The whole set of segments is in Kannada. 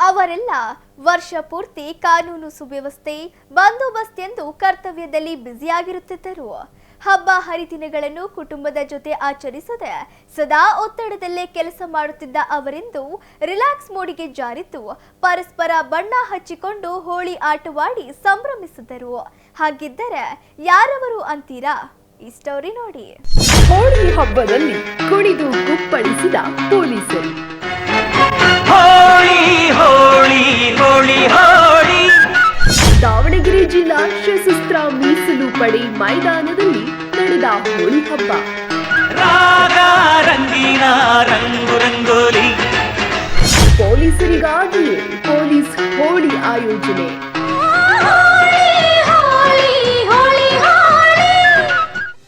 ಅವರೆಲ್ಲ ವರ್ಷ ಪೂರ್ತಿ ಕಾನೂನು ಸುವ್ಯವಸ್ಥೆ ಬಂದೋಬಸ್ತ್ ಎಂದು ಕರ್ತವ್ಯದಲ್ಲಿ ಬ್ಯುಸಿಯಾಗಿರುತ್ತಿದ್ದರು. ಹಬ್ಬ ಹರಿದಿನಗಳನ್ನು ಕುಟುಂಬದ ಜೊತೆ ಆಚರಿಸದೆ ಸದಾ ಒತ್ತಡದಲ್ಲೇ ಕೆಲಸ ಮಾಡುತ್ತಿದ್ದ ಅವರಿಂದು ರಿಲ್ಯಾಕ್ಸ್ ಮೋಡಿಗೆ ಜಾರಿದ್ದು ಪರಸ್ಪರ ಬಣ್ಣ ಹಚ್ಚಿಕೊಂಡು ಹೋಳಿ ಆಟವಾಡಿ ಸಂಭ್ರಮಿಸಿದರು. ಹಾಗಿದ್ದರೆ ಯಾರವರು ಅಂತೀರಾ? ಈ ಸ್ಟೋರಿ ನೋಡಿ. ಹೋಳಿ ಹಬ್ಬದಲ್ಲಿ ಕುಣಿದು ಗುಪ್ಪಳಿಸಿದ ಪೊಲೀಸರು. ದಾವಣಗೆರೆ ಜಿಲ್ಲಾ ಸಶಸ್ತ್ರ ಮೀಸಲು ಪಡೆ ಮೈದಾನದಲ್ಲಿ ನಡೆದ ಹೋಳಿ ಹಬ್ಬ. ಪೊಲೀಸರಿಗಾಗಿಯೇ ಪೊಲೀಸ್ ಹೋಳಿ ಆಯೋಜನೆ.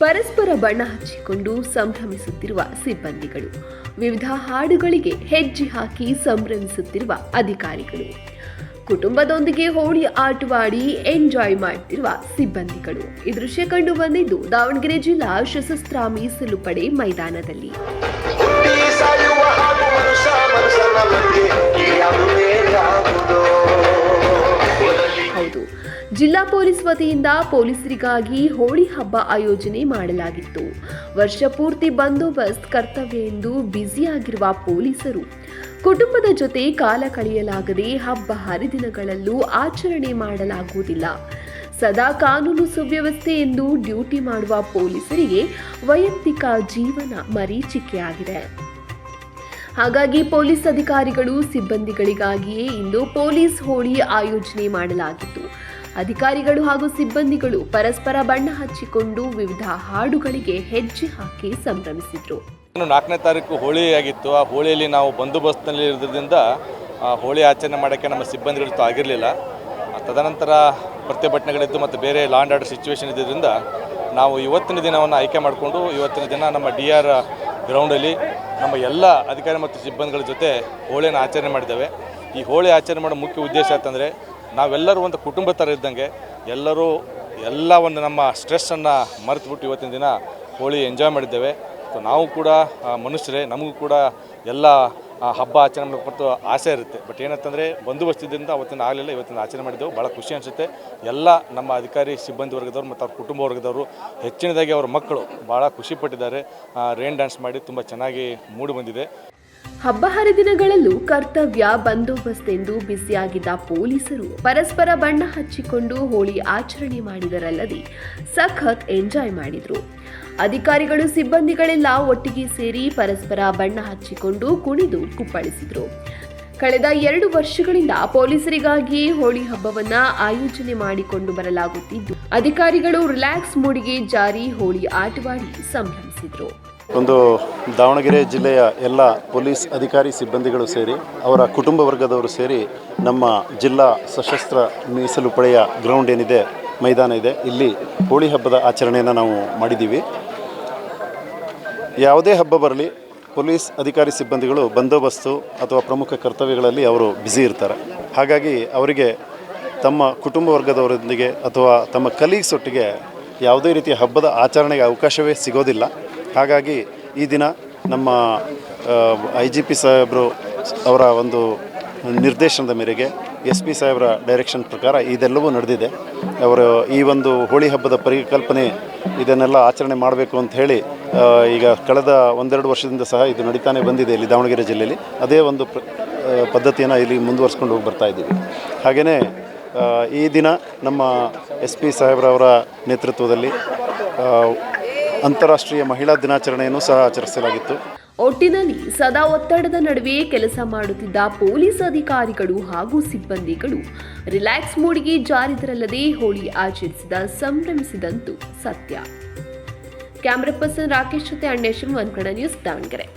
ಪರಸ್ಪರ ಬಣ್ಣ ಹಚ್ಚಿಕೊಂಡು ಸಂಭ್ರಮಿಸುತ್ತಿರುವ ಸಿಬ್ಬಂದಿಗಳು, ವಿವಿಧ ಹಾಡುಗಳಿಗೆ ಹೆಜ್ಜೆ ಹಾಕಿ ಸಂಭ್ರಮಿಸುತ್ತಿರುವ ಅಧಿಕಾರಿಗಳು, ಕುಟುಂಬದೊಂದಿಗೆ ಹೋಳಿ ಆಟವಾಡಿ ಎಂಜಾಯ್ ಮಾಡುತ್ತಿರುವ ಸಿಬ್ಬಂದಿಗಳು. ಈ ದೃಶ್ಯ ಕಂಡು ಬಂದಿದ್ದು ದಾವಣಗೆರೆ ಜಿಲ್ಲಾ ಸಶಸ್ತ್ರ ಮೀಸಲು ಪಡೆ ಮೈದಾನದಲ್ಲಿ. ಹೌದು, ಜಿಲ್ಲಾ ಪೊಲೀಸ್ ವತಿಯಿಂದ ಪೊಲೀಸರಿಗಾಗಿ ಹೋಳಿ ಹಬ್ಬ ಆಯೋಜನೆ ಮಾಡಲಾಗಿತ್ತು. ವರ್ಷ ಪೂರ್ತಿ ಬಂದೋಬಸ್ತ್ ಕರ್ತವ್ಯ ಎಂದು ಬ್ಯುಸಿಯಾಗಿರುವ ಪೊಲೀಸರು ಕುಟುಂಬದ ಜೊತೆ ಕಾಲ ಕಳೆಯಲಾಗದೆ ಹಬ್ಬ ಹರಿದಿನಗಳಲ್ಲೂ ಆಚರಣೆ ಮಾಡಲಾಗುವುದಿಲ್ಲ. ಸದಾ ಕಾನೂನು ಸುವ್ಯವಸ್ಥೆ ಎಂದು ಡ್ಯೂಟಿ ಮಾಡುವ ಪೊಲೀಸರಿಗೆ ವೈಯಕ್ತಿಕ ಜೀವನ ಮರೀಚಿಕೆಯಾಗಿದೆ. ಹಾಗಾಗಿ ಪೊಲೀಸ್ ಅಧಿಕಾರಿಗಳು ಸಿಬ್ಬಂದಿಗಳಿಗಾಗಿಯೇ ಇಂದು ಪೊಲೀಸ್ ಹೋಳಿ ಆಯೋಜನೆ ಮಾಡಲಾಗಿತ್ತು. ಅಧಿಕಾರಿಗಳು ಹಾಗೂ ಸಿಬ್ಬಂದಿಗಳು ಪರಸ್ಪರ ಬಣ್ಣ ಹಚ್ಚಿಕೊಂಡು ವಿವಿಧ ಹಾಡುಗಳಿಗೆ ಹೆಜ್ಜೆ ಹಾಕಿ ಸಂಭ್ರಮಿಸಿದ್ರು. 4ನೇ ತಾರೀಕು ಹೋಳಿ ಆಗಿತ್ತು. ಆ ಹೋಳಿಯಲ್ಲಿ ನಾವು ಬಂದೋಬಸ್ತ್ನಲ್ಲಿ ಇರೋದ್ರಿಂದ ಹೋಳಿ ಆಚರಣೆ ಮಾಡೋಕ್ಕೆ ನಮ್ಮ ಸಿಬ್ಬಂದಿಗಳು ಆಗಿರಲಿಲ್ಲ. ತದನಂತರ ಪ್ರತಿಭಟನೆಗಳಿದ್ದು ಮತ್ತು ಬೇರೆ ಲಾ ಆ್ಯಂಡ್ ಆರ್ಡರ್ ಸಿಚುವೇಶನ್ ಇದ್ದಿದ್ದರಿಂದ ನಾವು ಇವತ್ತಿನ ದಿನವನ್ನು ಆಯ್ಕೆ ಮಾಡಿಕೊಂಡು ಇವತ್ತಿನ ದಿನ ನಮ್ಮ DR ಗ್ರೌಂಡಲ್ಲಿ ನಮ್ಮ ಎಲ್ಲ ಅಧಿಕಾರಿ ಮತ್ತು ಸಿಬ್ಬಂದಿಗಳ ಜೊತೆ ಹೋಳಿಯನ್ನು ಆಚರಣೆ ಮಾಡಿದ್ದೇವೆ. ಈ ಹೋಳಿ ಆಚರಣೆ ಮಾಡೋ ಮುಖ್ಯ ಉದ್ದೇಶ ಅಂತಂದರೆ ನಾವೆಲ್ಲರೂ ಒಂದು ಕುಟುಂಬ ಥರ ಇದ್ದಂಗೆ ಎಲ್ಲರೂ ಎಲ್ಲ ಒಂದು ನಮ್ಮ ಸ್ಟ್ರೆಸ್ಸನ್ನು ಮರೆತುಬಿಟ್ಟು ಇವತ್ತಿನ ದಿನ ಹೋಳಿ ಎಂಜಾಯ್ ಮಾಡಿದ್ದೇವೆ. ಸೊ ನಾವು ಕೂಡ ಮನುಷ್ಯರೇ, ನಮಗೂ ಕೂಡ ಎಲ್ಲ ಹಬ್ಬ ಆಚರಣೆ ಮಾಡಬೇಕು ಆಸೆ ಇರುತ್ತೆ. ಬಟ್ ಏನಂತಂದರೆ ಬಂದೋಬಸ್ತಿದ್ದರಿಂದ ಅವತ್ತಿನ ಆಗಲಿಲ್ಲ, ಇವತ್ತಿನ ಆಚರಣೆ ಮಾಡಿದ್ದೆವು. ಭಾಳ ಖುಷಿ ಅನಿಸುತ್ತೆ. ಎಲ್ಲ ನಮ್ಮ ಅಧಿಕಾರಿ ಸಿಬ್ಬಂದಿ ವರ್ಗದವರು ಮತ್ತು ಅವ್ರ ಕುಟುಂಬ ವರ್ಗದವರು ಹೆಚ್ಚಿನದಾಗಿ ಅವ್ರ ಮಕ್ಕಳು ಭಾಳ ಖುಷಿಪಟ್ಟಿದ್ದಾರೆ. ರೇನ್ ಡ್ಯಾನ್ಸ್ ಮಾಡಿ ತುಂಬ ಚೆನ್ನಾಗಿ ಮೂಡಿ ಬಂದಿದೆ. ಹಬ್ಬ ಹರಿದಿನಗಳಲ್ಲೂ ಕರ್ತವ್ಯ ಬಂದೋಬಸ್ತ್ ಎಂದು ಬ್ಯುಸಿಯಾಗಿದ್ದ ಪೊಲೀಸರು ಪರಸ್ಪರ ಬಣ್ಣ ಹಚ್ಚಿಕೊಂಡು ಹೋಳಿ ಆಚರಣೆ ಮಾಡಿದರಲ್ಲದೆ ಸಖತ್ ಎಂಜಾಯ್ ಮಾಡಿದ್ರು. ಅಧಿಕಾರಿಗಳು ಸಿಬ್ಬಂದಿಗಳೆಲ್ಲ ಒಟ್ಟಿಗೆ ಸೇರಿ ಪರಸ್ಪರ ಬಣ್ಣ ಹಚ್ಚಿಕೊಂಡು ಕುಣಿದು ಕುಪ್ಪಳಿಸಿದ್ರು. ಕಳೆದ 2 ವರ್ಷಗಳಿಂದ ಪೊಲೀಸರಿಗಾಗಿಯೇ ಹೋಳಿ ಹಬ್ಬವನ್ನ ಆಯೋಜನೆ ಮಾಡಿಕೊಂಡು ಬರಲಾಗುತ್ತಿದ್ದು ಅಧಿಕಾರಿಗಳು ರಿಲ್ಯಾಕ್ಸ್ ಮೂಡಿಗೆ ಜಾರಿ ಹೋಳಿ ಆಟವಾಡಿ ಸಂಭ್ರಮಿಸಿದ್ರು. ಒಂದು ದಾವಣಗೆರೆ ಜಿಲ್ಲೆಯ ಎಲ್ಲ ಪೊಲೀಸ್ ಅಧಿಕಾರಿ ಸಿಬ್ಬಂದಿಗಳು ಸೇರಿ ಅವರ ಕುಟುಂಬ ವರ್ಗದವರು ಸೇರಿ ನಮ್ಮ ಜಿಲ್ಲಾ ಸಶಸ್ತ್ರ ಮೀಸಲು ಪಡೆಯ ಗ್ರೌಂಡ್ ಏನಿದೆ, ಮೈದಾನ ಇದೆ, ಇಲ್ಲಿ ಹೋಳಿ ಹಬ್ಬದ ಆಚರಣೆಯನ್ನು ನಾವು ಮಾಡಿದ್ದೀವಿ. ಯಾವುದೇ ಹಬ್ಬ ಬರಲಿ ಪೊಲೀಸ್ ಅಧಿಕಾರಿ ಸಿಬ್ಬಂದಿಗಳು ಬಂದೋಬಸ್ತು ಅಥವಾ ಪ್ರಮುಖ ಕರ್ತವ್ಯಗಳಲ್ಲಿ ಅವರು ಬ್ಯುಸಿ ಇರ್ತಾರೆ. ಹಾಗಾಗಿ ಅವರಿಗೆ ತಮ್ಮ ಕುಟುಂಬ ವರ್ಗದವರೊಂದಿಗೆ ಅಥವಾ ತಮ್ಮ ಕಲೀಗ್ಸ್ ಒಟ್ಟಿಗೆ ಯಾವುದೇ ರೀತಿಯ ಹಬ್ಬದ ಆಚರಣೆಗೆ ಅವಕಾಶವೇ ಸಿಗೋದಿಲ್ಲ. ಹಾಗಾಗಿ ಈ ದಿನ ನಮ್ಮ IGP ಸಾಹೇಬರು ಅವರ ಒಂದು ನಿರ್ದೇಶನದ ಮೇರೆಗೆ SP ಸಾಹೇಬರ ಡೈರೆಕ್ಷನ್ ಪ್ರಕಾರ ಇದೆಲ್ಲವೂ ನಡೆದಿದೆ. ಅವರು ಈ ಒಂದು ಹೋಳಿ ಹಬ್ಬದ ಪರಿಕಲ್ಪನೆ ಇದನ್ನೆಲ್ಲ ಆಚರಣೆ ಮಾಡಬೇಕು ಅಂತ ಹೇಳಿ ಈಗ ಕಳೆದ 1-2 ವರ್ಷದಿಂದ ಸಹ ಇದು ನಡೀತಾನೆ ಬಂದಿದೆ ಇಲ್ಲಿ ದಾವಣಗೆರೆ ಜಿಲ್ಲೆಯಲ್ಲಿ. ಅದೇ ಒಂದು ಪದ್ಧತಿಯನ್ನು ಇಲ್ಲಿ ಮುಂದುವರಿಸ್ಕೊಂಡು ಹೋಗಿ ಬರ್ತಾ ಇದ್ದೀವಿ. ಹಾಗೆಯೇ ಈ ದಿನ ನಮ್ಮ SP ಸಾಹೇಬ್ರವರ ನೇತೃತ್ವದಲ್ಲಿ ಅಂತಾರಾಷ್ಟ್ರೀಯ ಮಹಿಳಾ ದಿನಾಚರಣೆಯನ್ನು ಸಹ ಆಚರಿಸಲಾಗಿತ್ತು. ಒಟ್ಟಿನಲ್ಲಿ ಸದಾ ಒತ್ತಡದ ನಡುವೆ ಕೆಲಸ ಮಾಡುತ್ತಿದ್ದ ಪೊಲೀಸ್ ಅಧಿಕಾರಿಗಳು ಹಾಗೂ ಸಿಬ್ಬಂದಿಗಳು ರಿಲ್ಯಾಕ್ಸ್ ಮೂಡಿಗೆ ಜಾರಿದರಲ್ಲದೆ ಹೋಳಿ ಆಚರಿಸಿದ ಸಂಭ್ರಮಿಸಿದಂತೂ ಸತ್ಯ. ಕ್ಯಾಮರಾ ಪರ್ಸನ್ ರಾಕೇಶ್ ಜೊತೆ ಅಣ್ಣೇಶಂ, ಒನ್ ಕನ್ನಡ ನ್ಯೂಸ್, ದಾವಣಗೆರೆ.